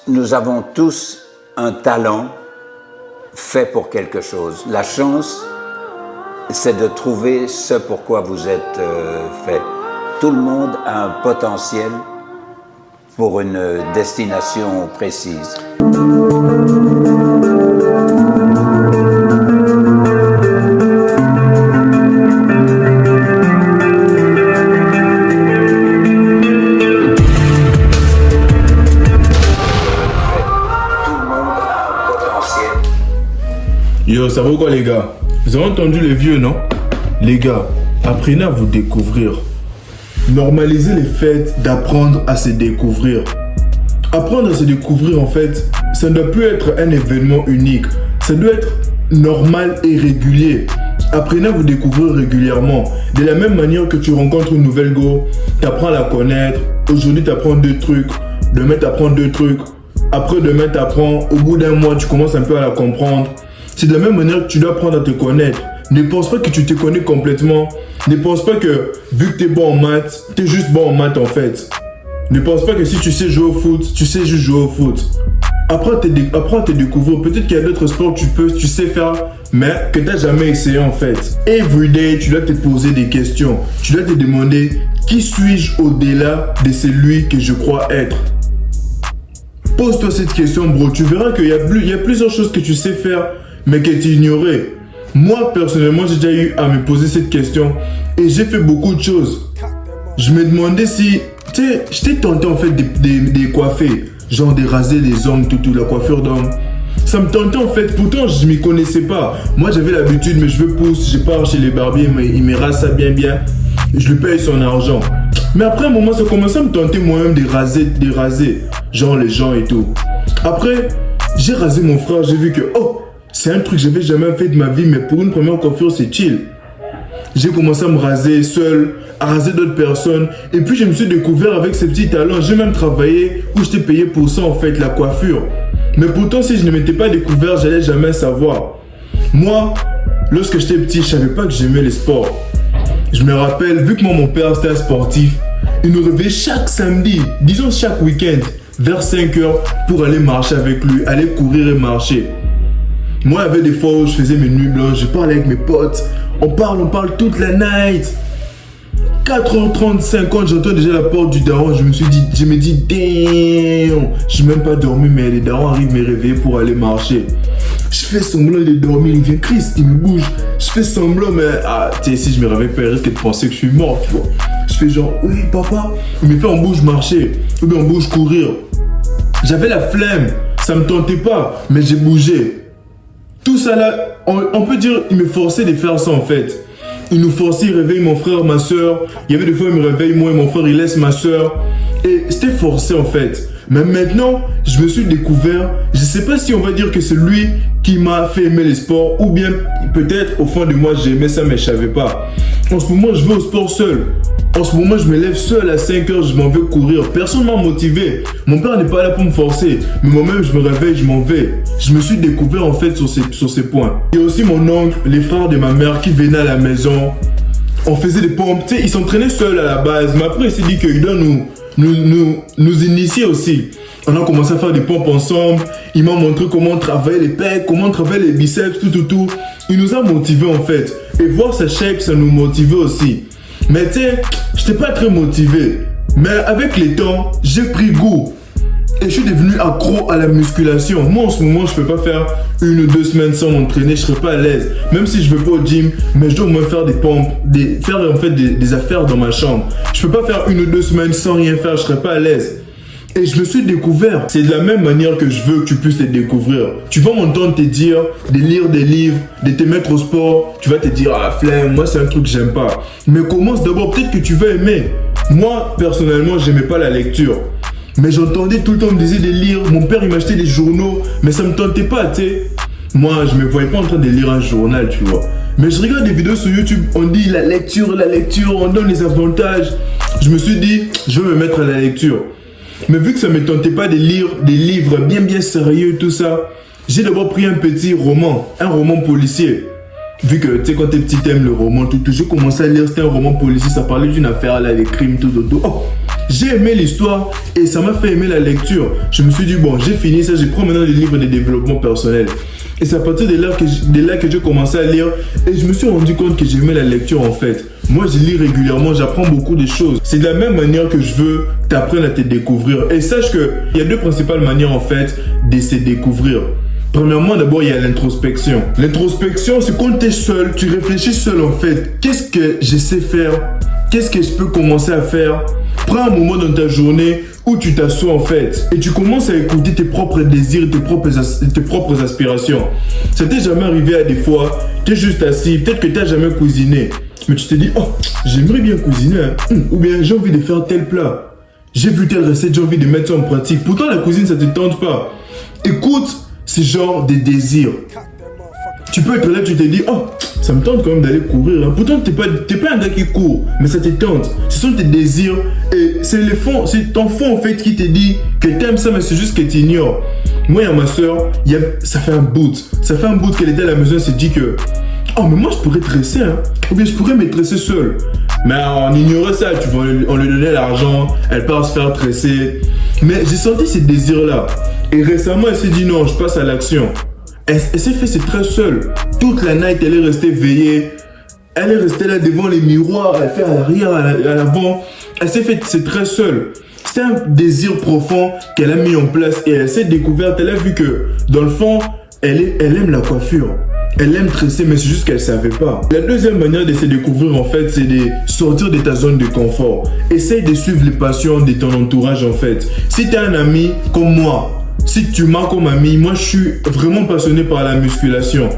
nous avons tous un talent fait pour quelque chose. La chance, c'est de trouver ce pourquoi vous êtes fait. Tout le monde a un potentiel pour une destination précise. Yo, ça vaut quoi les gars? Vous avez entendu les vieux, non? Les gars, apprenez à vous découvrir. Normalisez les faits d'apprendre à se découvrir. Apprendre à se découvrir, en fait, ça ne doit plus être un événement unique. Ça doit être normal et régulier. Apprenez à vous découvrir régulièrement. De la même manière que tu rencontres une nouvelle go, tu apprends à la connaître. Aujourd'hui, tu apprends 2 trucs. Demain, tu apprends 2 trucs. Après-demain, tu apprends. Au bout d'un mois, tu commences un peu à la comprendre. C'est de la même manière que tu dois apprendre à te connaître. Ne pense pas que tu te connais complètement. Ne pense pas que, vu que tu es bon en maths, tu es juste bon en maths en fait. Ne pense pas que si tu sais jouer au foot, tu sais juste jouer au foot. Apprends à te découvrir. Peut-être qu'il y a d'autres sports que tu sais faire, mais que tu n'as jamais essayé en fait. Everyday, tu dois te poser des questions. Tu dois te demander, qui suis-je au-delà de celui que je crois être? Pose-toi cette question, bro. Tu verras qu'il y a plusieurs choses que tu sais faire, mais que tu ignorais. Moi, personnellement, j'ai déjà eu à me poser cette question et j'ai fait beaucoup de choses. Je me demandais si, tu sais, j'étais tenté en fait de coiffer, genre de raser les hommes, tout, la coiffure d'homme. Ça me tentait en fait, pourtant je m'y connaissais pas. Moi, j'avais l'habitude, mes cheveux poussent, je pars chez les barbiers, mais ils me rasent ça bien, et je lui paye son argent. Mais après un moment, ça commençait à me tenter moi-même de raser, genre les gens et tout. Après, j'ai rasé mon frère, j'ai vu que, oh, c'est un truc que j'avais jamais fait de ma vie, mais pour une première coiffure, c'est chill. J'ai commencé à me raser seul, à raser d'autres personnes, et puis je me suis découvert avec ces petits talents. J'ai même travaillé où j'étais payé pour ça en fait, la coiffure. Mais pourtant, si je ne m'étais pas découvert, j'allais jamais savoir. Moi, lorsque j'étais petit, je savais pas que j'aimais les sports. Je me rappelle, vu que moi, mon père c'était un sportif, il nous réveillait chaque samedi, disons chaque week-end, vers 5h pour aller marcher avec lui, aller courir et marcher. Moi, il y avait des fois où je faisais mes nuits blanches, je parlais avec mes potes, on parle toute la night. 4h35, quand j'entends déjà la porte du daron, je me dis, damn, je suis même pas dormi, mais les darons arrivent me réveiller pour aller marcher. Je fais semblant de dormir, il vient, Chris, il me bouge. Je fais semblant, mais tu sais, si je me réveille pas, il risque de penser que je suis mort, tu vois. Je fais genre, oui, papa, il me fait en bouge marcher, ou bien en bouge courir. J'avais la flemme, ça me tentait pas, mais j'ai bougé. Tout ça là, on peut dire, il me forçait de faire ça en fait. Il nous forçait, il réveille mon frère, ma soeur. Il y avait des fois, il me réveille moi et mon frère, il laisse ma soeur. Et c'était forcé en fait. Mais maintenant, je me suis découvert. Je sais pas si on va dire que c'est lui qui m'a fait aimer les sports. Ou bien, peut-être, au fond de moi, j'aimais ça, mais je savais pas. En ce moment, je vais au sport seul. En ce moment, je me lève seul à 5h, je m'en vais courir. Personne m'a motivé. Mon père n'est pas là pour me forcer. Mais moi-même, je me réveille, je m'en vais. Je me suis découvert en fait sur ces points. Il y a aussi mon oncle, les frères de ma mère qui venaient à la maison. On faisait des pompes. Tu sais, ils s'entraînaient seuls à la base. Mais après, il s'est dit qu'il doit nous initier aussi. On a commencé à faire des pompes ensemble. Il m'a montré comment travailler les pecs, comment travailler les biceps, tout. Il nous a motivés en fait. Et voir sa shape, ça nous motivait aussi. Mais tu sais, j'étais pas très motivé. Mais avec les temps, j'ai pris goût. Et je suis devenu accro à la musculation. Moi en ce moment, je peux pas faire 1 ou 2 semaines sans m'entraîner, je serais pas à l'aise. Même si je vais pas au gym, mais je dois au moins faire des pompes, faire en fait des affaires dans ma chambre. Je peux pas faire 1 ou 2 semaines sans rien faire, je serais pas à l'aise. Et je me suis découvert. C'est de la même manière que je veux que tu puisses te découvrir. Tu vas m'entendre te dire de lire des livres, de te mettre au sport. Tu vas te dire, ah flemme, moi c'est un truc que j'aime pas. Mais commence d'abord, peut-être que tu vas aimer. Moi, personnellement, j'aimais pas la lecture. Mais j'entendais tout le temps, on me disait de lire. Mon père, il m'achetait des journaux, mais ça me tentait pas, tu sais. Moi, je me voyais pas en train de lire un journal, tu vois. Mais je regarde des vidéos sur YouTube, on dit la lecture, on donne les avantages. Je me suis dit, je vais me mettre à la lecture. Mais vu que ça ne me tentait pas de lire des livres bien sérieux, tout ça, j'ai d'abord pris un petit roman, un roman policier. Vu que, tu sais, quand t'es petit, t'aimes le roman, tout, j'ai commencé à lire, c'était un roman policier, ça parlait d'une affaire, là, les crimes, tout. Oh, J'ai aimé l'histoire et ça m'a fait aimer la lecture. Je me suis dit, bon, j'ai fini ça, je prends maintenant les livres de développement personnel. Et c'est à partir de là que j'ai commencé à lire et je me suis rendu compte que j'aimais la lecture en fait. Moi, je lis régulièrement, j'apprends beaucoup de choses. C'est de la même manière que je veux t'apprendre à te découvrir. Et sache qu'il y a deux principales manières en fait de se découvrir. Premièrement, d'abord, il y a l'introspection. L'introspection, c'est quand tu es seul, tu réfléchis seul en fait. Qu'est-ce que je sais faire? Qu'est-ce que je peux commencer à faire? Prends un moment dans ta journée où tu t'assois en fait et tu commences à écouter tes propres désirs, tes propres aspirations. Ça t'est jamais arrivé à des fois, tu es juste assis, peut-être que tu n'as jamais cuisiné, mais tu te dis, oh, j'aimerais bien cuisiner, hein. Ou bien j'ai envie de faire tel plat. J'ai vu telle recette, j'ai envie de mettre ça en pratique. Pourtant, la cuisine, ça ne te tente pas. Écoute ce genre de désirs. Tu peux être là, tu te dis, oh, ça me tente quand même d'aller courir. Hein. Pourtant, t'es pas un gars qui court, mais ça te tente. Ce sont tes désirs et c'est ton fond en fait qui te dit que t'aimes ça, mais c'est juste que tu ignores. Moi et ma soeur, ça fait un bout. Ça fait un bout qu'elle était à la maison, elle s'est dit que, oh, mais moi je pourrais tresser, hein. Ou bien je pourrais me tresser seule. Mais on ignorait ça, tu vois, on lui donnait l'argent, elle part se faire tresser. Mais j'ai senti ces désirs-là. Et récemment, elle s'est dit non, je passe à l'action. Elle s'est fait ses tresses seule. Toute la night, elle est restée veillée. Elle est restée là devant les miroirs. Elle fait à l'arrière, à l'avant. Elle s'est fait ses tresses seule. C'est un désir profond qu'elle a mis en place. Et elle s'est découverte. Elle a vu que, dans le fond, elle aime la coiffure. Elle aime tresser, mais c'est juste qu'elle ne savait pas. La deuxième manière de se découvrir, en fait, c'est de sortir de ta zone de confort. Essaye de suivre les passions de ton entourage, en fait. Si tu as un ami comme moi, si tu m'as comme ami, moi je suis vraiment passionné par la musculation.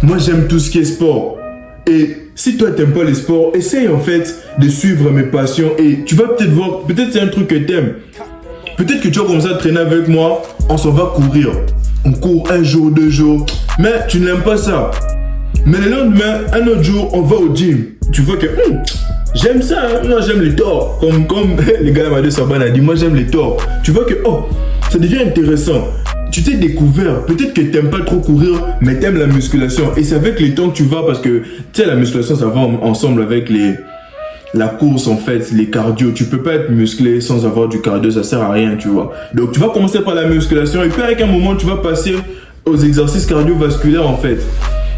Moi j'aime tout ce qui est sport. Et si toi t'aimes pas les sports, essaye en fait de suivre mes passions et tu vas peut-être voir, peut-être c'est un truc que t'aimes. Peut-être que tu vas commencer à traîner avec moi, on s'en va courir. On court un jour, 2 jours, mais tu n'aimes pas ça. Mais le lendemain, un autre jour, on va au gym. Tu vois que j'aime ça, hein? Moi j'aime les torts. Comme les gars de Saban a dit, moi j'aime les torts. Tu vois que ça devient intéressant. Tu t'es découvert. Peut-être que t'aimes pas trop courir, mais t'aimes la musculation. Et c'est avec les temps que tu vas parce que, tu sais, la musculation, ça va ensemble avec la course, en fait, les cardio. Tu peux pas être musclé sans avoir du cardio, ça sert à rien, tu vois. Donc, tu vas commencer par la musculation et puis avec un moment, tu vas passer aux exercices cardiovasculaires, en fait.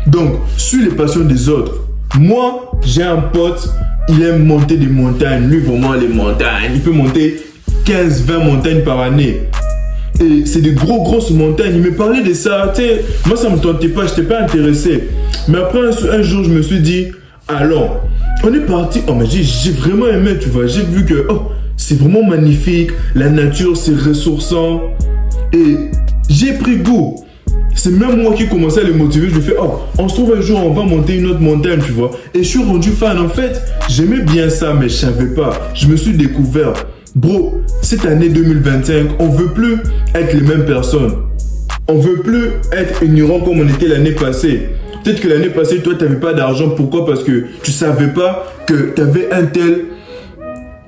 Donc, suis les passions des autres. Moi, j'ai un pote, il aime monter des montagnes. Lui, vraiment, les montagnes. Il peut monter 15-20 montagnes par année. Et c'est des grosses montagnes. Il me parlait de ça. Tu sais, moi, ça me tentait pas. Je n'étais pas intéressé. Mais après, un jour, je me suis dit, allons. On est parti. Oh, mais j'ai vraiment aimé, tu vois. J'ai vu que, c'est vraiment magnifique. La nature, c'est ressourçant. Et j'ai pris goût. C'est même moi qui commençais à le motiver. Je lui fais, on se trouve un jour, on va monter une autre montagne, tu vois. Et je suis rendu fan. En fait, j'aimais bien ça, mais je savais pas. Je me suis découvert. Bro, cette année 2025, on veut plus être les mêmes personnes. On veut plus être ignorant comme on était l'année passée. Peut-être que l'année passée, toi, tu n'avais pas d'argent. Pourquoi? Parce que tu savais pas que tu avais un tel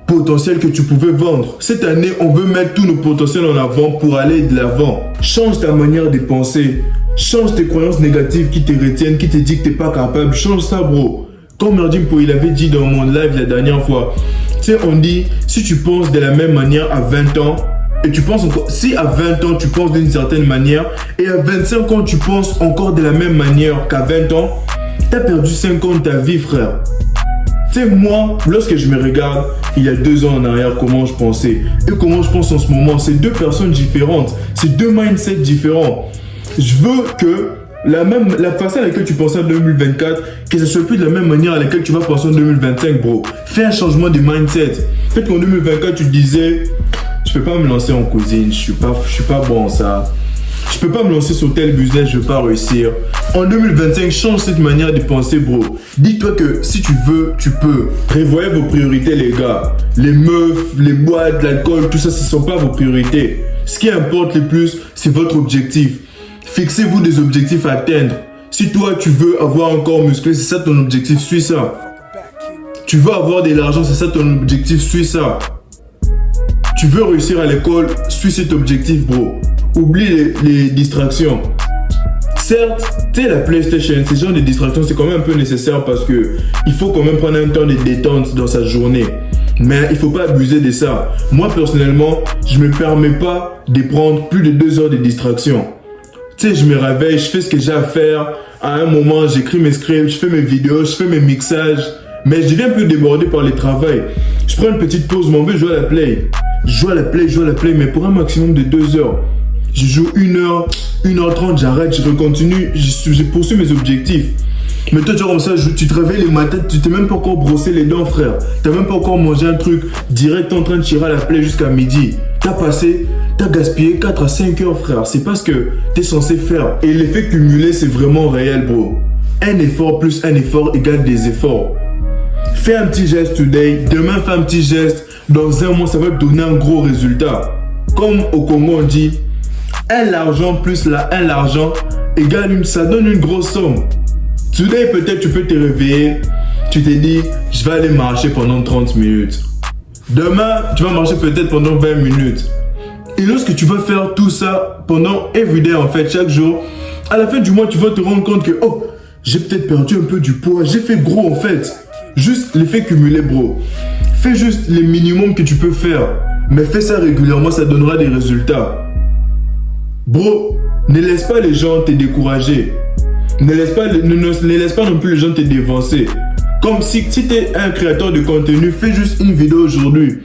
potentiel que tu pouvais vendre. Cette année, on veut mettre tous nos potentiels en avant pour aller de l'avant. Change ta manière de penser. Change tes croyances négatives qui te retiennent, qui te disent que tu n'es pas capable. Change ça, bro. Comme Merdim Po, il avait dit dans mon live la dernière fois. Tu sais, on dit, si tu penses de la même manière à 20 ans, et tu penses encore, si à 20 ans, tu penses d'une certaine manière, et à 25 ans, tu penses encore de la même manière qu'à 20 ans, tu as perdu 5 ans de ta vie, frère. Tu sais, moi, lorsque je me regarde, il y a 2 ans en arrière, comment je pensais, et comment je pense en ce moment, c'est 2 personnes différentes, c'est 2 mindsets différents. Je veux que la façon à laquelle tu pensais en 2024, que ce soit plus de la même manière à laquelle tu vas penser en 2025, bro. Fais un changement de mindset. Peut-être qu'en 2024, tu te disais, je peux pas me lancer en cuisine, je suis pas bon en ça. Je peux pas me lancer sur tel business, je vais pas réussir. En 2025, change cette manière de penser, bro. Dis-toi que si tu veux, tu peux. Prévoyez vos priorités, les gars. Les meufs, les boîtes, l'alcool, tout ça, ce sont pas vos priorités. Ce qui importe le plus, c'est votre objectif. Fixez-vous des objectifs à atteindre. Si toi, tu veux avoir un corps musclé, c'est ça ton objectif, suis ça. Tu veux avoir de l'argent, c'est ça ton objectif, suis ça. Tu veux réussir à l'école, suis cet objectif, bro. Oublie les distractions. Certes, tu sais, la PlayStation, ces genres de distractions, c'est quand même un peu nécessaire parce que il faut quand même prendre un temps de détente dans sa journée. Mais il faut pas abuser de ça. Moi, personnellement, je me permets pas de prendre plus de 2 heures de distraction. Tu sais, je me réveille, je fais ce que j'ai à faire. À un moment, j'écris mes scripts, je fais mes vidéos, je fais mes mixages. Mais je deviens un peu débordé par le travail. Je prends une petite pause, m'en vais jouer à la play. Je joue à la play, mais pour un maximum de 2 heures. Je joue 1 heure, 1h30, j'arrête, je recontinue, je poursuis mes objectifs. Mais toi, tu vois comme ça, tu te réveilles les matins, tu t'es même pas encore brossé les dents, frère. T'as même pas encore mangé un truc, direct en train de tirer à la play jusqu'à midi. T'as gaspillé 4 à 5 heures, frère. C'est pas ce que t'es censé faire. Et l'effet cumulé, c'est vraiment réel, bro. Un effort plus un effort égale des efforts. Fais un petit geste today, demain fais un petit geste. Dans un mois, ça va te donner un gros résultat. Comme au Congo, on dit, un l'argent plus un l'argent égale ça donne une grosse somme. Today, peut-être tu peux te réveiller, tu te dis, je vais aller marcher pendant 30 minutes. Demain, tu vas marcher peut-être pendant 20 minutes. Et lorsque tu vas faire tout ça pendant everyday, en fait, chaque jour, à la fin du mois, tu vas te rendre compte que, oh, j'ai peut-être perdu un peu du poids, j'ai fait gros en fait. Juste l'effet cumulé, bro. Fais juste le minimum que tu peux faire. Mais fais ça régulièrement, ça donnera des résultats. Bro, ne laisse pas les gens te décourager. Ne laisse pas non plus les gens te dévancer. Comme si tu es un créateur de contenu, fais juste une vidéo aujourd'hui,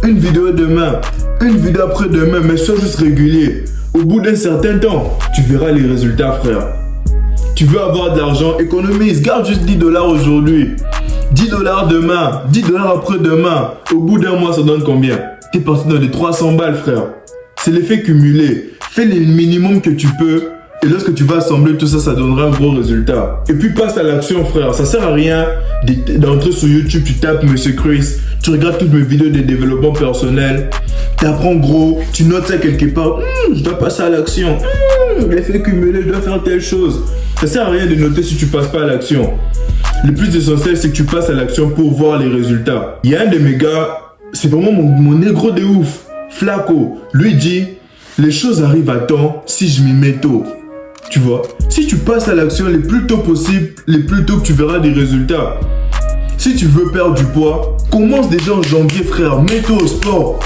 une vidéo demain, une vidéo après-demain, mais sois juste régulier. Au bout d'un certain temps, tu verras les résultats, frère. Tu veux avoir de l'argent, économise, garde juste $10 aujourd'hui. $10 demain, $10 après-demain. Au bout d'un mois, ça donne combien? T'es parti dans les 300 balles, frère. C'est l'effet cumulé. Fais le minimum que tu peux. Et lorsque tu vas assembler tout ça, ça donnera un gros résultat. Et puis passe à l'action, frère. Ça sert à rien d'entrer sur YouTube, tu tapes Monsieur Chris, tu regardes toutes mes vidéos de développement personnel, tu apprends gros, tu notes ça quelque part. Je dois passer à l'action. L'effet cumulé, je dois faire telle chose. Ça sert à rien de noter si tu passes pas à l'action. Le plus essentiel, c'est que tu passes à l'action pour voir les résultats. Il y a un de mes gars, c'est vraiment mon négro de ouf, Flaco. Lui dit, les choses arrivent à temps si je m'y mets tôt. Tu vois, si tu passes à l'action le plus tôt possible, le plus tôt que tu verras des résultats. Si tu veux perdre du poids, commence déjà en janvier, frère. Mets-toi au sport.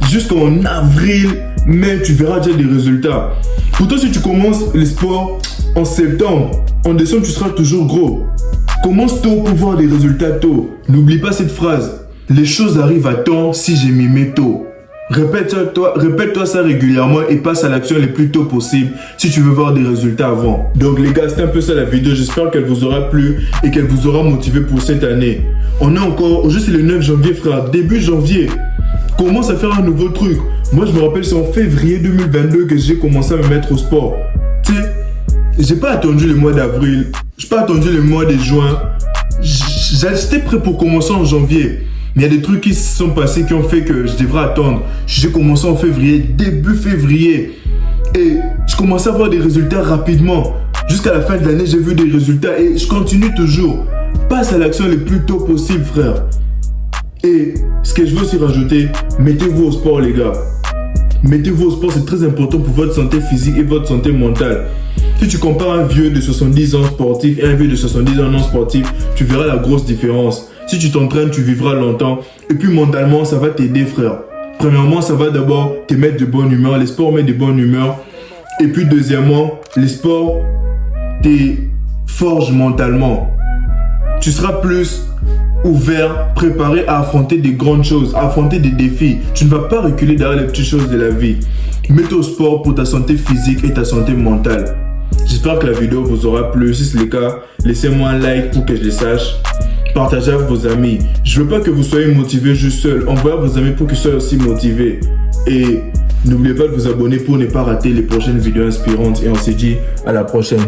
Jusqu'en avril, mai, tu verras déjà des résultats. Pourtant, si tu commences le sport en septembre, en décembre, tu seras toujours gros. Commence tôt pour voir des résultats tôt. N'oublie pas cette phrase. Les choses arrivent à temps si je m'y mets tôt. Répète-toi ça régulièrement et passe à l'action le plus tôt possible si tu veux voir des résultats avant. Donc les gars, c'était un peu ça la vidéo. J'espère qu'elle vous aura plu et qu'elle vous aura motivé pour cette année. On est encore, juste le 9 janvier, frère. Début janvier. Commence à faire un nouveau truc. Moi, je me rappelle, c'est en février 2022 que j'ai commencé à me mettre au sport. Tu sais, j'ai pas attendu le mois d'avril. J'ai pas attendu le mois de juin. J'étais prêt pour commencer en janvier. Mais il y a des trucs qui se sont passés qui ont fait que je devrais attendre. J'ai commencé en février, début février. Et je commençais à avoir des résultats rapidement. Jusqu'à la fin de l'année, j'ai vu des résultats et je continue toujours. Passe à l'action le plus tôt possible, frère. Et ce que je veux aussi rajouter, mettez-vous au sport, les gars. Mettez-vous au sport, c'est très important pour votre santé physique et votre santé mentale. Si tu compares un vieux de 70 ans sportif et un vieux de 70 ans non sportif, tu verras la grosse différence. Si tu t'entraînes, tu vivras longtemps. Et puis mentalement, ça va t'aider, frère. Premièrement, ça va d'abord te mettre de bonne humeur. Les sports mettent de bonne humeur. Et puis deuxièmement, les sports te forgent mentalement. Tu seras plus ouvert, préparé à affronter des grandes choses, à affronter des défis. Tu ne vas pas reculer derrière les petites choses de la vie. Mets-toi au sport pour ta santé physique et ta santé mentale. J'espère que la vidéo vous aura plu. Si c'est le cas, laissez-moi un like pour que je le sache. Partagez avec vos amis. Je veux pas que vous soyez motivés juste seul. Envoyez à vos amis pour qu'ils soient aussi motivés. Et n'oubliez pas de vous abonner pour ne pas rater les prochaines vidéos inspirantes. Et on se dit à la prochaine.